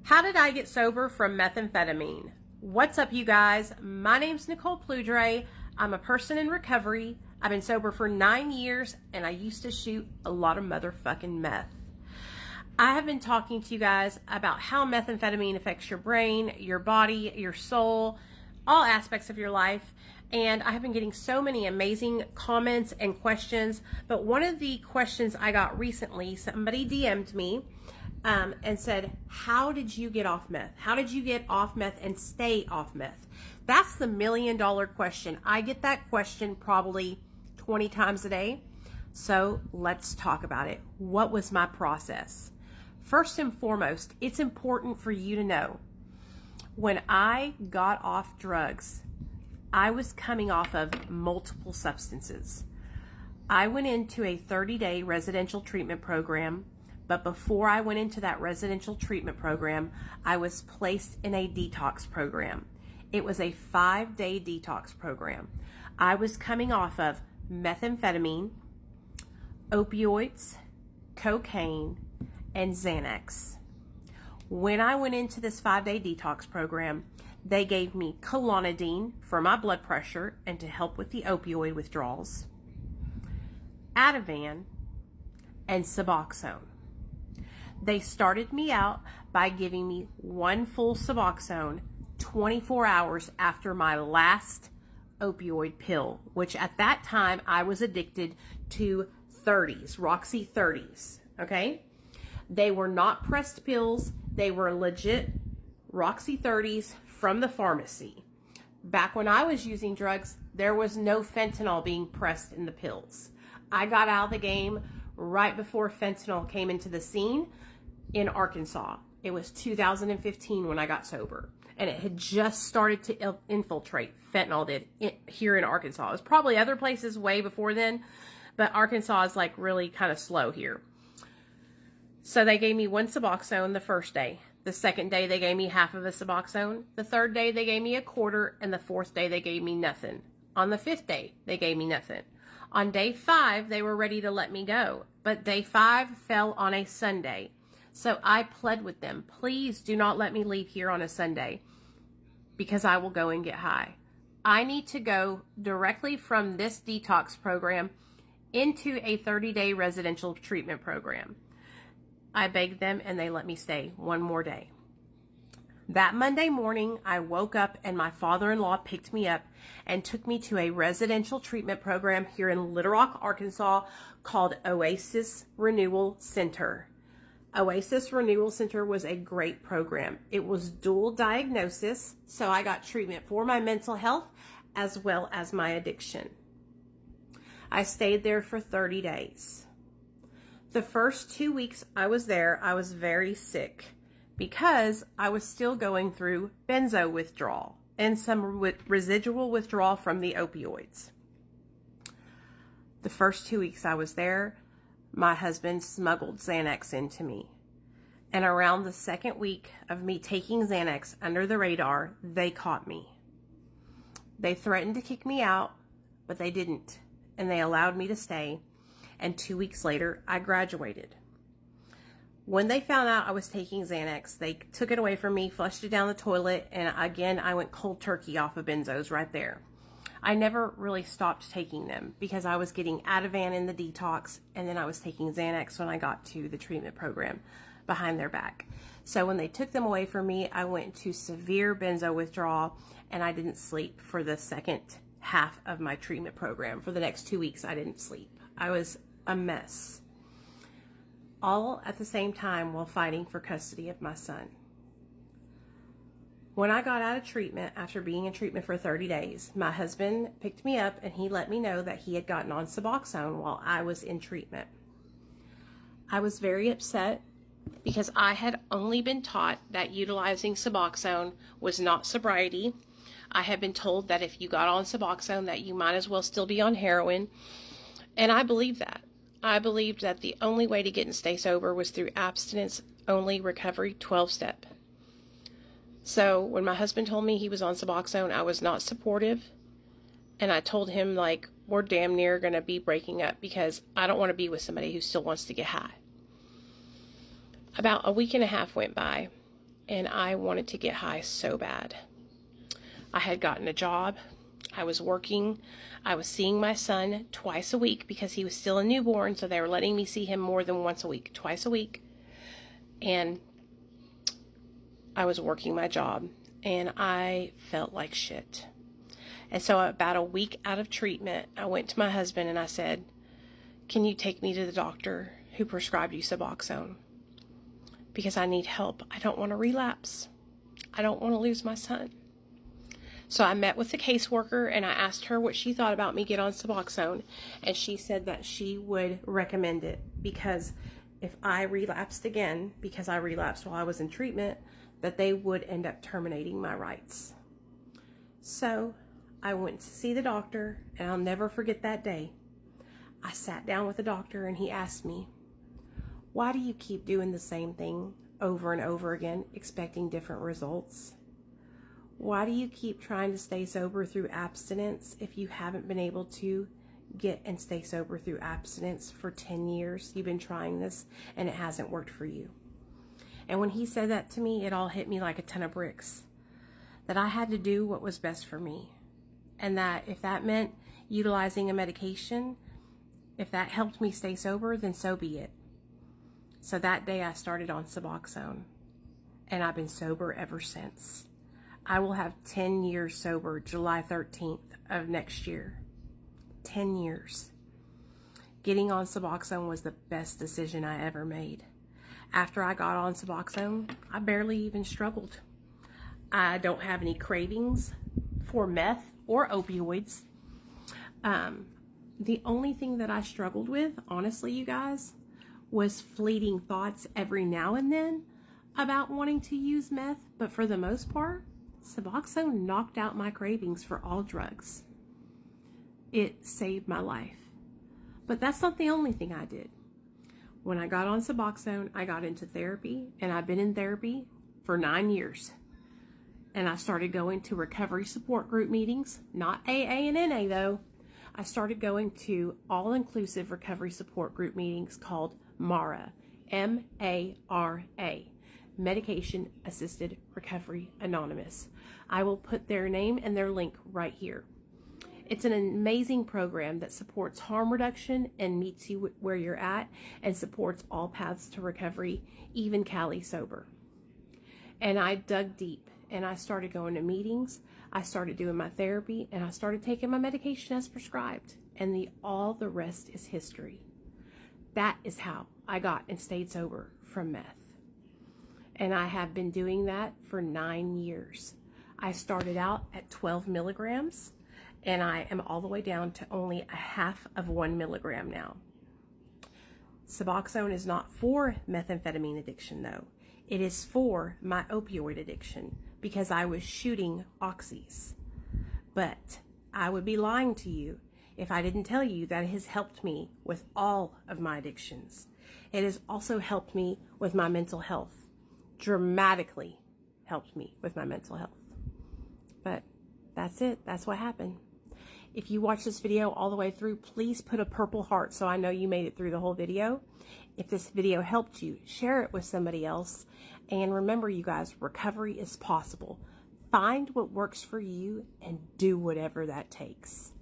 How did I get sober from methamphetamine? What's up, you guys? My name's Nicole Pludre. I'm a person in recovery. I've been sober for 9 years, and I used to shoot a lot of motherfucking meth. I have been talking to you guys about how methamphetamine affects your brain, your body, your soul, all aspects of your life. And I have been getting so many amazing comments and questions. But one of the questions I got recently, somebody DM'd me and said, how did you get off meth? How did you get off meth and stay off meth? That's the $1 million question. I get that question probably 20 times a day. So let's talk about it. What was my process? First and foremost, it's important for you to know, when I got off drugs, I was coming off of multiple substances. I went into a 30-day residential treatment program, but before I went into that residential treatment program, I was placed in a detox program. It was a 5-day detox program. I was coming off of methamphetamine, opioids, cocaine, and Xanax. When I went into this 5-day detox program, they gave me Klonidine for my blood pressure and to help with the opioid withdrawals, Ativan, and Suboxone. They started me out by giving me one full Suboxone 24 hours after my last opioid pill, which at that time I was addicted to 30s, Roxy 30s, okay? They were not pressed pills. They were legit Roxy 30s from the pharmacy. Back when I was using drugs, there was no fentanyl being pressed in the pills. I got out of the game right before fentanyl came into the scene in Arkansas. It was 2015 when I got sober, and it had just started to infiltrate. Fentanyl did here in Arkansas. It was probably other places way before then, but Arkansas is like really kind of slow here. So they gave me one Suboxone the first day. The second day, they gave me half of a Suboxone. The third day, they gave me a quarter. And the fourth day, they gave me nothing. On the fifth day, they gave me nothing. On day 5, they were ready to let me go. But day 5 fell on a Sunday. So I pled with them, please do not let me leave here on a Sunday, because I will go and get high. I need to go directly from this detox program into a 30-day residential treatment program. I begged them and they let me stay one more day. That Monday morning, I woke up and my father-in-law picked me up and took me to a residential treatment program here in Little Rock, Arkansas called Oasis Renewal Center. Oasis Renewal Center was a great program. It was dual diagnosis, so I got treatment for my mental health as well as my addiction. I stayed there for 30 days. The first 2 weeks I was there, I was very sick because I was still going through benzo withdrawal and some residual withdrawal from the opioids. The first 2 weeks I was there, my husband smuggled Xanax into me. And around the second week of me taking Xanax under the radar, they caught me. They threatened to kick me out, but they didn't. And they allowed me to stay. And 2 weeks later, I graduated. When they found out I was taking Xanax, they took it away from me, flushed it down the toilet, and again, I went cold turkey off of benzos right there. I never really stopped taking them because I was getting Ativan in the detox, and then I was taking Xanax when I got to the treatment program behind their back. So when they took them away from me, I went into severe benzo withdrawal, and I didn't sleep for the second half of my treatment program. For the next 2 weeks, I didn't sleep. I was a mess. All at the same time while fighting for custody of my son. When I got out of treatment, after being in treatment for 30 days, my husband picked me up and he let me know that he had gotten on Suboxone while I was in treatment. I was very upset because I had only been taught that utilizing Suboxone was not sobriety. I had been told that if you got on Suboxone that you might as well still be on heroin. And I believed that. I believed that the only way to get and stay sober was through abstinence-only recovery 12-step. So when my husband told me he was on Suboxone, I was not supportive. And I told him, like, we're damn near going to be breaking up because I don't want to be with somebody who still wants to get high. About a week and a half went by. and I wanted to get high so bad. I had gotten a job. I was working. I was seeing my son twice a week because he was still a newborn, so they were letting me see him more than once a week, twice a week. And I was working my job, and I felt like shit. And so about a week out of treatment, I went to my husband and I said, "Can you take me to the doctor who prescribed you Suboxone? Because I need help. I don't want to relapse. I don't want to lose my son." So I met with the caseworker and I asked her what she thought about me get on Suboxone, and she said that she would recommend it because if I relapsed again, because I relapsed while I was in treatment, that they would end up terminating my rights. So I went to see the doctor, and I'll never forget that day. I sat down with the doctor and he asked me, "Why do you keep doing the same thing over and over again, expecting different results? Why do you keep trying to stay sober through abstinence if you haven't been able to get and stay sober through abstinence for 10 years? You've been trying this and it hasn't worked for you." And when he said that to me, it all hit me like a ton of bricks. That I had to do what was best for me. And that if that meant utilizing a medication, if that helped me stay sober, then so be it. So that day I started on Suboxone. And I've been sober ever since. I will have 10 years sober July 13th of next year. 10 years. Getting on Suboxone was the best decision I ever made. After I got on Suboxone, I barely even struggled. I don't have any cravings for meth or opioids. The only thing that I struggled with, honestly, you guys, was fleeting thoughts every now and then about wanting to use meth. But for the most part, Suboxone knocked out my cravings for all drugs. It saved my life. But that's not the only thing I did. When I got on Suboxone, I got into therapy, and I've been in therapy for 9 years. And I started going to recovery support group meetings, not AA and NA though. I started going to all-inclusive recovery support group meetings called MARA, M-A-R-A, Medication Assisted Recovery Anonymous. I will put their name and their link right here. It's an amazing program that supports harm reduction and meets you where you're at and supports all paths to recovery, even Cali sober. And I dug deep and I started going to meetings. I started doing my therapy and I started taking my medication as prescribed. And all the rest is history. That is how I got and stayed sober from meth. And I have been doing that for 9 years. I started out at 12 milligrams. And I am all the way down to only a half of 1 milligram now. Suboxone is not for methamphetamine addiction though. It is for my opioid addiction because I was shooting oxys. But I would be lying to you if I didn't tell you that it has helped me with all of my addictions. It has also helped me with my mental health. Dramatically helped me with my mental health. But that's it. That's what happened. If you watch this video all the way through, please put a purple heart so I know you made it through the whole video. If this video helped you, share it with somebody else. And remember, you guys, recovery is possible. Find what works for you and do whatever that takes.